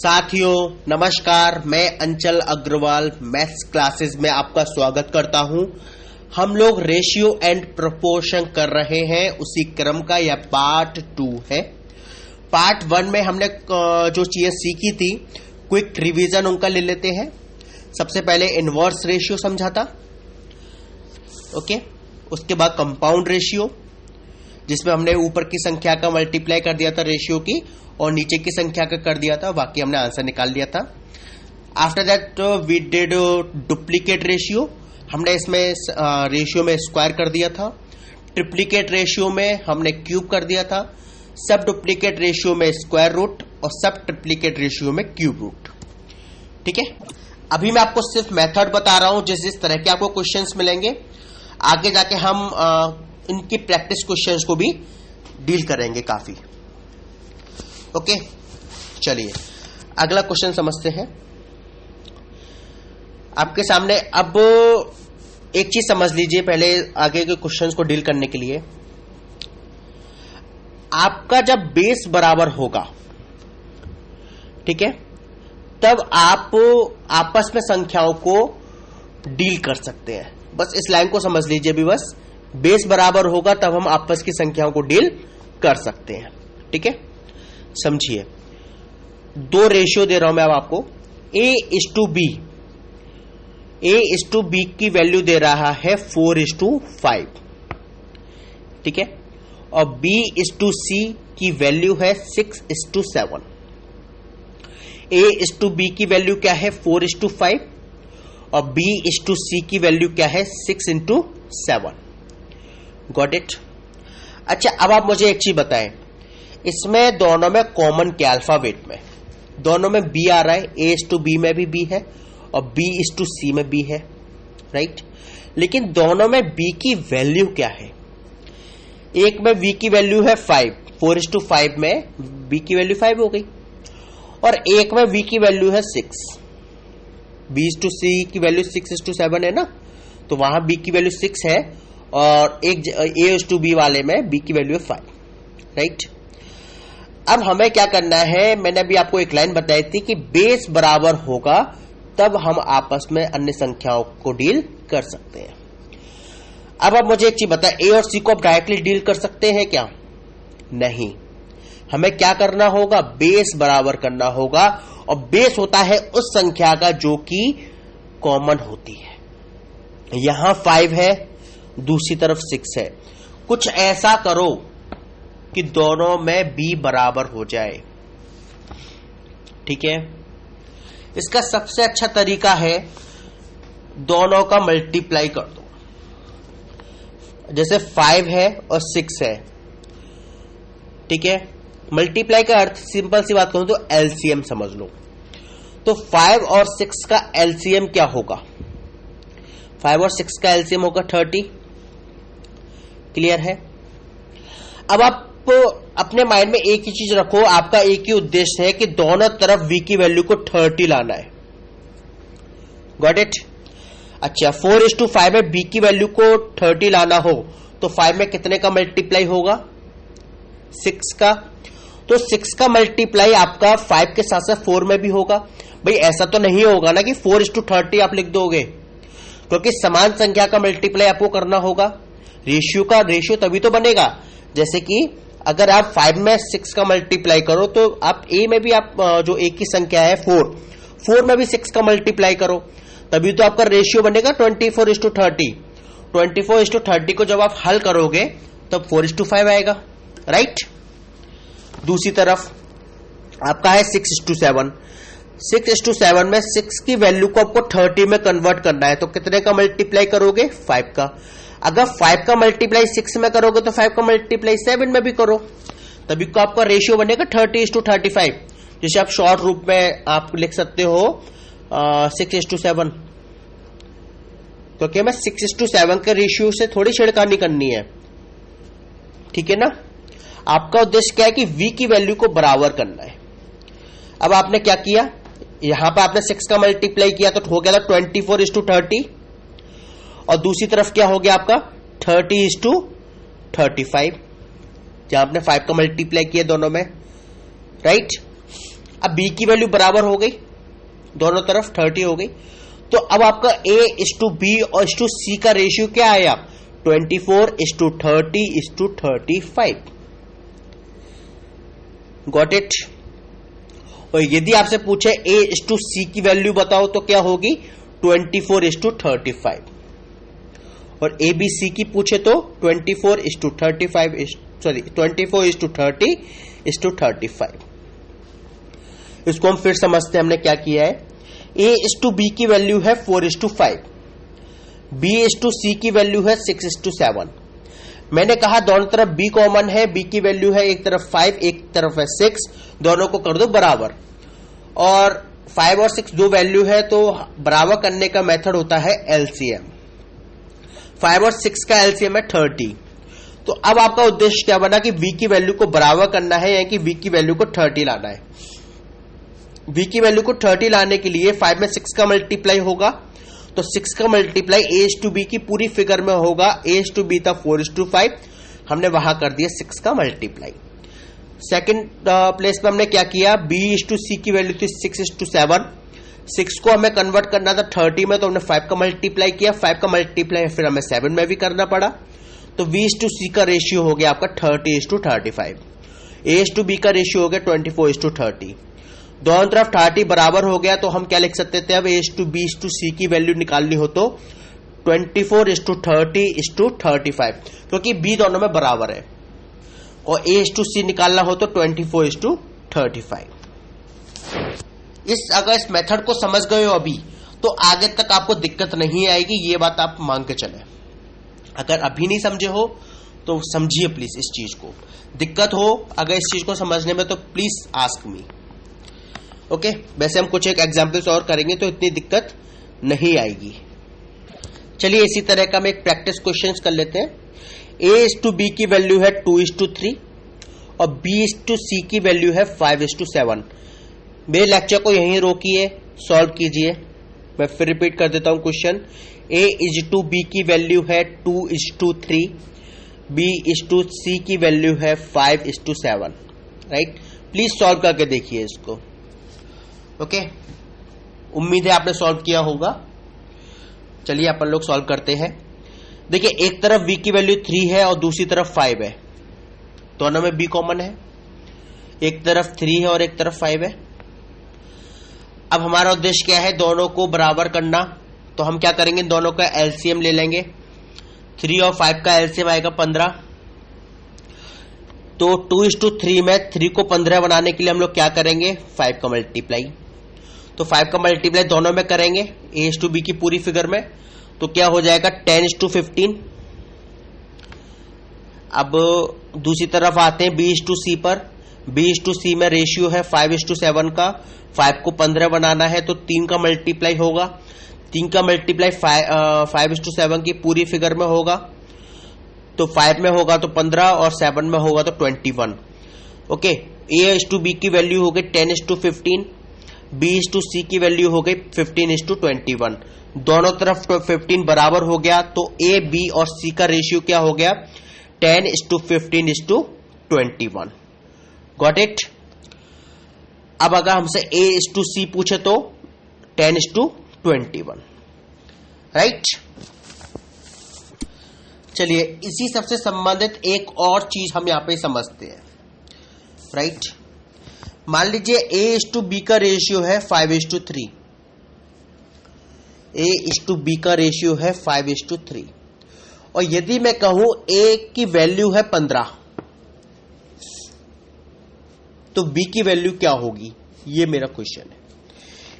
साथियों नमस्कार, मैं अंचल अग्रवाल मैथ्स क्लासेस में आपका स्वागत करता हूं। हम लोग रेशियो एंड प्रोपोर्शन कर रहे हैं, उसी क्रम का यह पार्ट 2 है। पार्ट 1 में हमने जो चीजें सीखी थी, क्विक रिवीजन उनका ले लेते हैं। सबसे पहले इनवर्स रेशियो समझा था, ओके। उसके बाद कंपाउंड रेशियो, जिसमें हमने ऊपर की संख्या का मल्टीप्लाई कर दिया था रेशियो की, और नीचे की संख्या का कर दिया था, बाकी हमने आंसर निकाल लिया था। After that we did duplicate ratio, हमने इसमें रेशियो में स्क्वायर कर दिया था। ट्रिप्लीकेट रेशियो में हमने क्यूब कर दिया था। सब डुप्लीकेट रेशियो में स्क्वायर रूट, और सब ट्रिप्लीकेट रेशियो में क्यूब रूट। ठीक है, अभी मैं आपको सिर्फ मेथड बता रहा हूं, जिस तरह के आपको क्वेश्चंस मिलेंगे। आगे जाके हम इनकी प्रैक्टिस क्वेश्चंस को भी डील करेंगे काफी। ओके, चलिए अगला क्वेश्चन समझते हैं। आपके सामने अब एक चीज समझ लीजिए पहले आगे के क्वेश्चंस को डील करने के लिए। आपका जब बेस बराबर होगा, ठीक है, तब आप आपस में संख्याओं को डील कर सकते हैं। बस इस लाइन को समझ लीजिए भी, बस बेस बराबर होगा तब हम आपस की संख्याओं को डील कर सकते हैं। ठीक है, समझिए। दो रेशियो दे रहा हूं मैं अब आपको। A:B, A:B की वैल्यू दे रहा है 4:5, ठीक है, और B:C की वैल्यू है 6:7। A:B की वैल्यू क्या है 4:5, और B:C की वैल्यू क्या है 6:7। Got it. अच्छा, अब आप मुझे एक चीज बताएं, इसमें दोनों में कॉमन क्या, अल्फाबेट में दोनों में B आ रहा है। A:B में भी B है और B:C में B है, राइट। लेकिन दोनों में B की वैल्यू क्या है? एक में B की वैल्यू है 5, 4:5 में B की वैल्यू 5 हो गई, और एक में B की वैल्यू है 6। B:C की वैल्यू 6:7 है ना, तो वहां B की वैल्यू 6 है, और एक A:B वाले में B की वैल्यू है 5, राइट। अब हमें क्या करना है, मैंने अभी आपको एक लाइन बताई थी कि बेस बराबर होगा तब हम आपस में अन्य संख्याओं को डील कर सकते हैं। अब आप मुझे एक चीज बताएं, A और C को आप डायरेक्टली डील कर सकते हैं क्या? नहीं, हमें क्या करना होगा, बेस बराबर करना होगा, और बेस होता है उस संख्या का जो कि कॉमन होती है। यहां 5 है, दूसरी तरफ 6 है। कुछ ऐसा करो कि दोनों में B बराबर हो जाए, ठीक है। इसका सबसे अच्छा तरीका है दोनों का मल्टीप्लाई कर दो। जैसे 5 है और 6 है, ठीक है। मल्टीप्लाई का अर्थ सिंपल सी बात कहूं तो एलसीएम समझ लो। तो 5 और 6 का एलसीएम क्या होगा? 5 और 6 का एलसीएम होगा 30। क्लियर है? अब आप अपने माइंड में एक ही चीज रखो, आपका एक ही उद्देश्य है कि दोनों तरफ V की वैल्यू को 30 लाना है। Got it? अच्छा, 4:5 में B की वैल्यू को 30 लाना हो तो 5 में कितने का मल्टीप्लाई होगा? 6 का। तो 6 का मल्टीप्लाई आपका 5 के साथ साथ 4 में भी होगा। भाई ऐसा तो नहीं होगा ना कि 4:30 आप लिख दोगे, क्योंकि समान संख्या का मल्टीप्लाई आपको करना होगा। रेशियो तभी तो बनेगा, जैसे कि अगर आप 5 में 6 का मल्टीप्लाई करो तो आप A में भी आप जो A की संख्या है 4 में भी 6 का मल्टीप्लाई करो, तभी तो आपका रेशियो बनेगा 24:30। 24:30 को जब आप हल करोगे तब 4:5 आएगा, राइट। दूसरी तरफ आपका है 6:7। 6:7 में 6 की वैल्यू को आपको 30 में कन्वर्ट करना है, तो कितने का मल्टीप्लाई करोगे? 5 का। अगर 5 का मल्टीप्लाई 6 में करोगे तो 5 का मल्टीप्लाई 7 में भी करो, तभी को आपका रेशियो बनेगा 30:35। जिसे आप शॉर्ट रूप में आप लिख सकते हो 6:7, क्योंकि हमें 6:7 के रेशियो से थोड़ी छिड़कानी करनी है, ठीक है ना। आपका उद्देश्य क्या है कि V की वैल्यू को बराबर करना है। अब आपने क्या किया, यहां पर आपने 6 का मल्टीप्लाई किया तो हो गया था 24:30, और दूसरी तरफ क्या हो गया आपका 30:35, जहां आपने 5 का मल्टीप्लाई किया दोनों में, राइट। अब b की वैल्यू बराबर हो गई, दोनों तरफ 30 हो गई, तो अब आपका a:b और c का रेशियो क्या आया, 24:30:35। Got it. और यदि आपसे पूछे a:c की वैल्यू बताओ तो क्या होगी, 24:35। और abc की पूछे तो 24:30:35। इसको हम फिर समझते हैं, हमने क्या किया है। a:b की वैल्यू है 4:5, b:c की वैल्यू है 6:7। मैंने कहा दोनों तरफ b कॉमन है, b की वैल्यू है एक तरफ 5 एक तरफ है 6, दोनों को कर दो बराबर। और 5 और 6 दो वैल्यू है तो बराबर करने का मेथड होता है एलसीएम। 5 और 6 का एलसीएम है 30। तो अब आपका उद्देश्य क्या बना कि v की वैल्यू को बराबर करना है, यानी कि v की वैल्यू को 30 लाना है। v की वैल्यू को 30 लाने के लिए 5 में 6 का मल्टीप्लाई होगा, तो 6 का मल्टीप्लाई a:b की पूरी फिगर में होगा। a:b था 4:5, हमने वहां कर दिया 6 का मल्टीप्लाई। सेकंड प्लेस पे हमने क्या किया, b:c की वैल्यू थी 6:7, 6 को हमें कन्वर्ट करना था 30 में, तो हमने 5 का मल्टीप्लाई किया, 5 का मल्टीप्लाई फिर हमें 7 में भी करना पड़ा, तो v:c का रेशियो हो गया आपका 30:35। a:b का रेशियो हो गया 24:30। दोनों तरफ 30 बराबर हो गया, तो हम क्या लिख सकते थे, अब a:b:c की वैल्यू निकालनी हो तो 24:30:35, क्योंकि b दोनों में बराबर है, और a:c निकालना हो तो 24:35। अगर इस मेथड को समझ गए हो अभी, तो आगे तक आपको दिक्कत नहीं आएगी, ये बात आप मान के चले। अगर अभी नहीं समझे हो तो समझिए प्लीज इस चीज को। दिक्कत हो अगर इस चीज को समझने में तो प्लीज आस्क मी। ओके, वैसे हम कुछ एक एग्जाम्पल्स और करेंगे तो इतनी दिक्कत नहीं आएगी। चलिए इसी तरह का हम एक प्रैक्टिस क्वेश्चंस कर लेते हैं। a:b की वैल्यू है 2:3 और b:c की वैल्यू है 5:7। मेरे लेक्चर को यहीं रोकिए, सॉल्व कीजिए। मैं फिर रिपीट कर देता हूं क्वेश्चन। a:b की वैल्यू है 2:3, b:c की वैल्यू है 5:7। राइट, प्लीज सॉल्व करके देखिए इसको। ओके, उम्मीद है आपने सॉल्व किया होगा। चलिए अपन लोग सॉल्व करते हैं। देखिए, एक तरफ v की वैल्यू 3 है और दूसरी तरफ 5 है, दोनों में b कॉमन है। एक तरफ 3 है और एक तरफ 5 है। अब हमारा उद्देश्य क्या है, दोनों को बराबर करना। तो हम क्या करेंगे, दोनों का एलसीएम ले लेंगे। 3 और 5 का एलसीएम आएगा 15। तो 2:3 में 3 को 15 बनाने के लिए हम लोग क्या करेंगे, 5 का मल्टीप्लाई। तो 5 का मल्टीप्लाई दोनों में करेंगे a:b की पूरी फिगर में, तो क्या हो जाएगा 10:15। अब दूसरी तरफ आते हैं b:c पर। b:c में रेशियो है 5:7 का, 5 को 15 बनाना है तो 3 का मल्टीप्लाई होगा। 3 का मल्टीप्लाई 5:7 की पूरी फिगर में होगा, तो 5 में होगा तो 15 और 7 में होगा तो 21। ओके, a:b की वैल्यू हो गई 10:15, b:c की वैल्यू हो गई 15:21। दोनों तरफ 15 बराबर हो गया, तो a, b और c का रेशियो क्या हो गया, 10:15:21। Got it. अब अगर हमसे a:c पूछे तो 10:21। राइट। चलिए इसी सबसे संबंधित एक और चीज हम यहां पे समझते हैं। राइट, मान लीजिए a:b का रेशियो है 5:3। a:b का रेशियो है 5:3, और यदि मैं कहूं a की वैल्यू है 15, तो b की वैल्यू क्या होगी, ये मेरा क्वेश्चन है।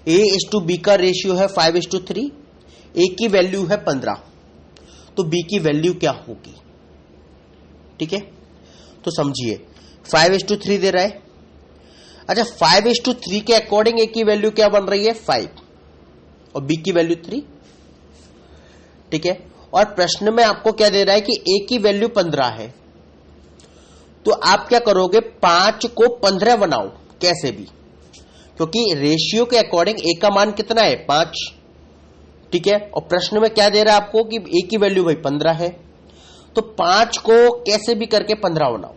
a:b का रेशियो है 5:3, a की वैल्यू है 15, तो b की वैल्यू क्या होगी। ठीक है, तो समझिए 5:3 दे रहा है। अच्छा, 5:3 के अकॉर्डिंग a की वैल्यू क्या बन रही है, 5, और b की वैल्यू 3। ठीक है, और प्रश्न में आपको क्या दे रहा है कि a की वैल्यू 15 है, तो आप क्या करोगे, 5 को 15 बनाओ कैसे भी, क्योंकि रेशियो के अकॉर्डिंग a का मान कितना है, 5। ठीक है, और प्रश्न में क्या दे रहा है आपको कि a की वैल्यू भाई 15 है, तो 5 को कैसे भी करके 15 बनाओ।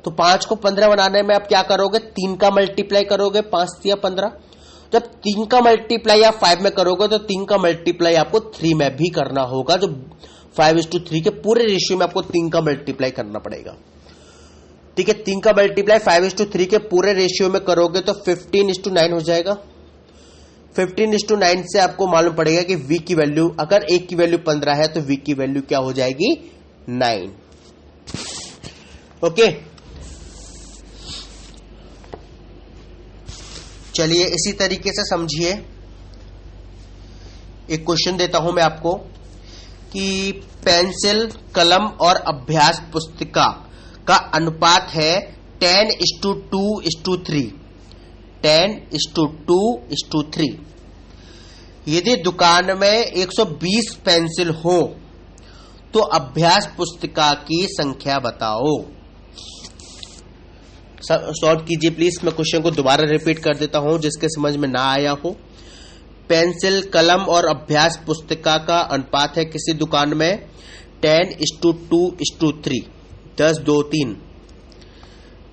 तो 5 को 15 बनाने में आप क्या करोगे, 3 का मल्टीप्लाई करोगे, 5 या 15। जब 3 का मल्टीप्लाई आप 5 में करोगे तो 3 का मल्टीप्लाई आपको 3 में भी करना होगा। जो 5:3 के पूरे रेशियो में आपको 3 का मल्टीप्लाई करना पड़ेगा। ठीक है, 3 का मल्टीप्लाई 5:3 के पूरे रेशियो में करोगे तो 15:9 हो जाएगा। 15:9 से आपको मालूम पड़ेगा कि v की वैल्यू, अगर a की वैल्यू 15 है तो v की वैल्यू क्या हो जाएगी, 9। ओके, चलिए इसी तरीके से समझिए। एक क्वेश्चन देता हूं मैं आपको कि पेंसिल, कलम और अभ्यास पुस्तिका का अनुपात है 10:2:3। 10:2:3। यदि दुकान में 120 पेंसिल हो तो अभ्यास पुस्तिका की संख्या बताओ। सॉल्व कीजिए प्लीज। मैं क्वेश्चन को दोबारा रिपीट कर देता हूं जिसके समझ में ना आया हो। पेंसिल, कलम और अभ्यास पुस्तिका का अनुपात है किसी दुकान में 10:2:3, 10:2:3।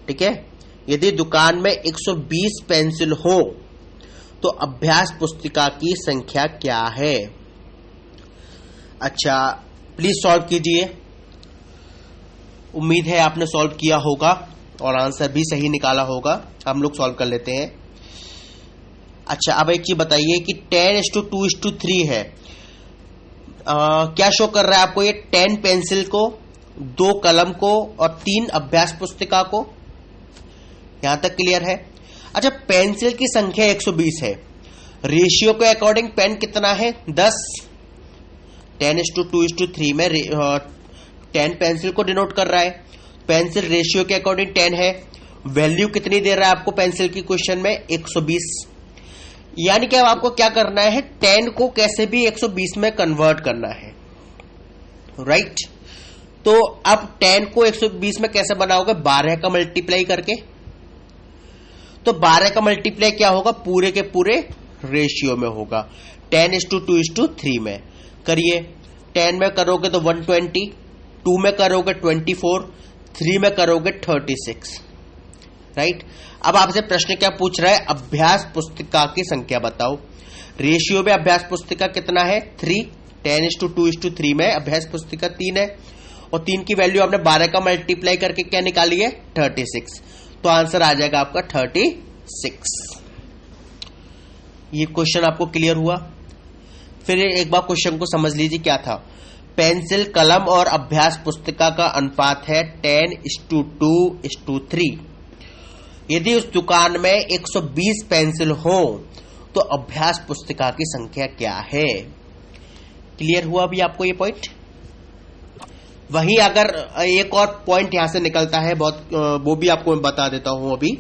ठीक है, यदि दुकान में 120 पेंसिल हो तो अभ्यास पुस्तिका की संख्या क्या है। अच्छा, प्लीज सॉल्व कीजिए। उम्मीद है आपने सॉल्व किया होगा और आंसर भी सही निकाला होगा। हम लोग सॉल्व कर लेते हैं। अच्छा, अब एक चीज बताइए कि 10:2:3 है। क्या शो कर रहा है आपको ये? 10 पेंसिल को, 2 कलम को और 3 अभ्यास पुस्तिका को। यहां तक क्लियर है? अच्छा, पेंसिल की संख्या 120 है। रेशियो के अकॉर्डिंग पेन कितना है? 10। 10:2:3 में 10 पेंसिल को डिनोट कर रहा है। पेंसिल रेशियो के अकॉर्डिंग 10 है। वैल्यू कितनी दे रहा है आपको पेंसिल की क्वेश्चन में? 120। यानी कि अब आपको क्या करना है, 10 को कैसे भी 120 में कन्वर्ट करना है। राइट, तो अब 10 को 120 में कैसे बनाओगे? 12 का मल्टीप्लाई करके। तो 12 का मल्टीप्लाई क्या होगा? पूरे के पूरे रेशियो में होगा, 10:2:3 में। करिए, 10 में करोगे तो 120, 2 में करोगे 24, 3 में करोगे 36। राइट, अब आपसे प्रश्न क्या पूछ रहा है? अभ्यास पुस्तिका की संख्या बताओ। रेशियो में अभ्यास पुस्तिका कितना है? 3। 10:2:3 में अभ्यास पुस्तिका 3 है और 3 की वैल्यू आपने 12 का मल्टीप्लाई करके क्या निकाली है? 36। तो आंसर आ जाएगा आपका 36। ये क्वेश्चन आपको क्लियर हुआ? फिर एक बार क्वेश्चन को समझ लीजिए क्या था। पेंसिल, कलम और अभ्यास पुस्तिका का अनुपात है 10:2:3। यदि उस दुकान में 120 पेंसिल हो तो अभ्यास पुस्तिका की संख्या क्या है। क्लियर हुआ अभी आपको ये पॉइंट? वही अगर एक और पॉइंट यहां से निकलता है बहुत, वो भी आपको मैं बता देता हूं अभी।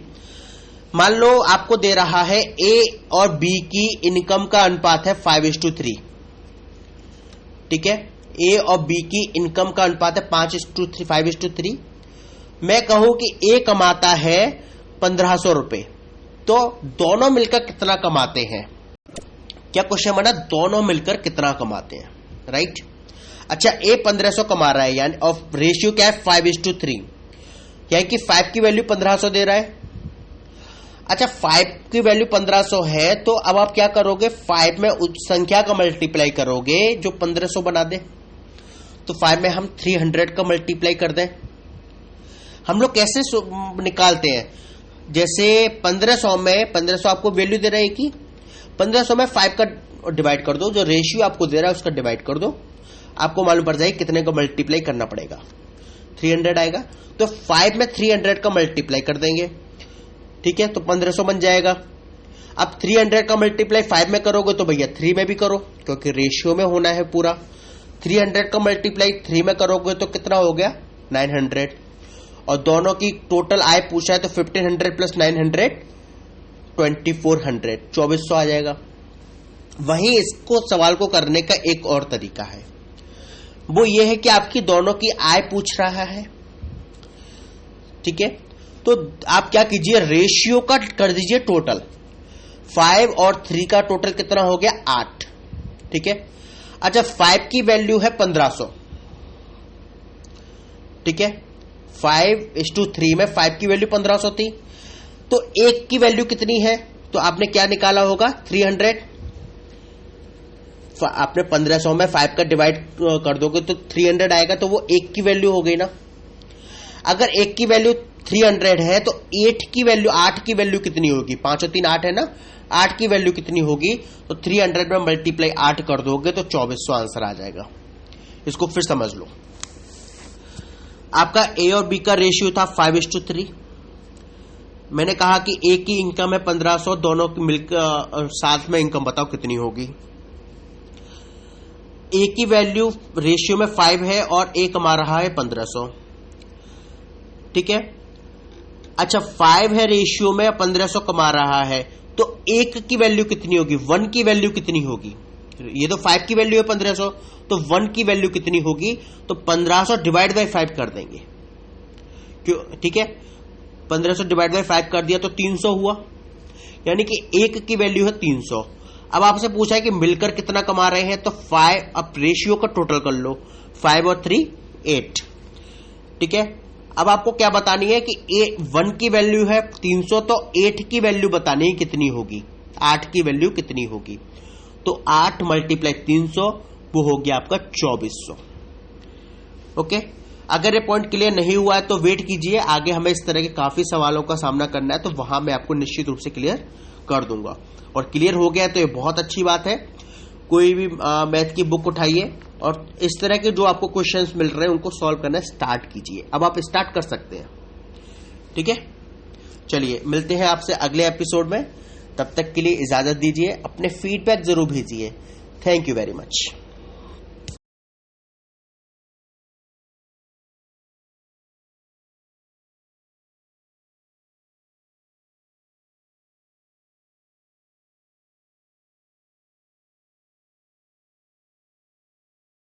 मान लो आपको दे रहा है ए और बी की इनकम का अनुपात है 5:3। ठीक है, ए और बी की इनकम का अनुपात है 5:3। मैं कहूं कि ए कमाता है 1500 रुपए, तो दोनों मिलकर कितना कमाते हैं? क्या क्वेश्चन बना? दोनों मिलकर कितना कमाते हैं। राइट, अच्छा, ए 1500 कमा रहा है, यानी और रेशियो क्या है? 5:3, यानी कि 5 की वैल्यू 1500 दे रहा है। अच्छा, 5 की वैल्यू 1500 है तो अब आप क्या करोगे? 5 में उस संख्या का मल्टीप्लाई करोगे जो 1500 बना दे। तो 5 में हम 300 का मल्टीप्लाई कर दें। हम लोग कैसे निकालते हैं? जैसे 1500 में 1500 आपको वैल्यू दे रहा है कि 1500 में 5 का डिवाइड कर दो, जो रेशियो आपको दे रहा है उसका डिवाइड कर दो, आपको मालूम पड़ जाएगा कितने को मल्टीप्लाई करना पड़ेगा। 300 आएगा, तो 5 में 300 का मल्टीप्लाई कर देंगे। ठीक है, तो 1500 बन जाएगा। अब 300 का मल्टीप्लाई 5 में करोगे तो भैया 3 में भी करो, क्योंकि रेशियो में होना है पूरा। 300 का मल्टीप्लाई 3 में करोगे तो कितना हो गया? 900। और दोनों की टोटल आय पूछा है तो 1500 प्लस 900 2400, 2400 आ जाएगा। वहीं इसको सवाल को करने का एक और तरीका है, वो ये है कि आपकी दोनों की आय पूछ रहा है। ठीक है, तो आप क्या कीजिए? रेशियो का कर दीजिए टोटल। 5 और 3 का टोटल कितना हो गया? 8। ठीक है, अच्छा 5 की वैल्यू है 1500। ठीक है, 5:3 में 5 की वैल्यू 1500 थी, तो 1 की वैल्यू कितनी है, तो आपने क्या निकाला होगा 300। आपने 1500 में 5 का डिवाइड कर दोगे तो 300 आएगा, तो वो 1 की वैल्यू हो गई ना। अगर 1 की वैल्यू 300 है तो 8 की वैल्यू कितनी होगी, 5 और 3 8 है ना, 8 की वैल्यू कितनी होगी, तो 300 में मल्टीप्लाई 8 कर दोगे तो 2400 आंसर आ जाएगा। इसको फिर समझ लो। आपका ए और बी का रेशियो था 5:3। मैंने कहा कि ए की इनकम है 1500, दोनों की मिलकर साथ में इनकम बताओ कितनी होगी। ए की वैल्यू रेशियो में 5 है और ए कमा रहा है 1500, ठीक है। अच्छा 5 है रेशियो में, 1500 कमा रहा है, तो 1 की वैल्यू कितनी होगी, 1 की वैल्यू कितनी होगी। ये तो 5 की वैल्यू है 1500, तो 1 की वैल्यू कितनी होगी, तो 1500 डिवाइड बाय 5 कर देंगे, क्यों, ठीक है। 1500 डिवाइड बाय 5 कर दिया तो 300 हुआ, यानी कि 1 की वैल्यू है 300। अब आपसे पूछा है कि मिलकर कितना कमा रहे हैं, तो 5, अब रेशियो का टोटल कर लो, 5 और 3 8, ठीक है। अब आपको क्या बतानी है कि 1 की वैल्यू है 300, तो 8 की वैल्यू बतानी है कितनी होगी, 8 की वैल्यू कितनी होगी, तो 8 मल्टीप्लाई 300 वो हो गया आपका 2400। ओके, अगर ये पॉइंट क्लियर नहीं हुआ है तो वेट कीजिए, आगे हमें इस तरह के काफी सवालों का सामना करना है, तो वहां मैं आपको निश्चित रूप से क्लियर कर दूंगा। और क्लियर हो गया तो ये बहुत अच्छी बात है। कोई भी मैथ की बुक उठाइए और इस तरह के जो आपको क्वेश्चंस मिल रहे हैं उनको सॉल्व करना स्टार्ट कीजिए। अब आप स्टार्ट कर सकते हैं, ठीक है। चलिए मिलते हैं आपसे अगले एपिसोड में, तब तक के लिए इजाजत दीजिए। अपने फीडबैक जरूर भेजिए। Thank you very much.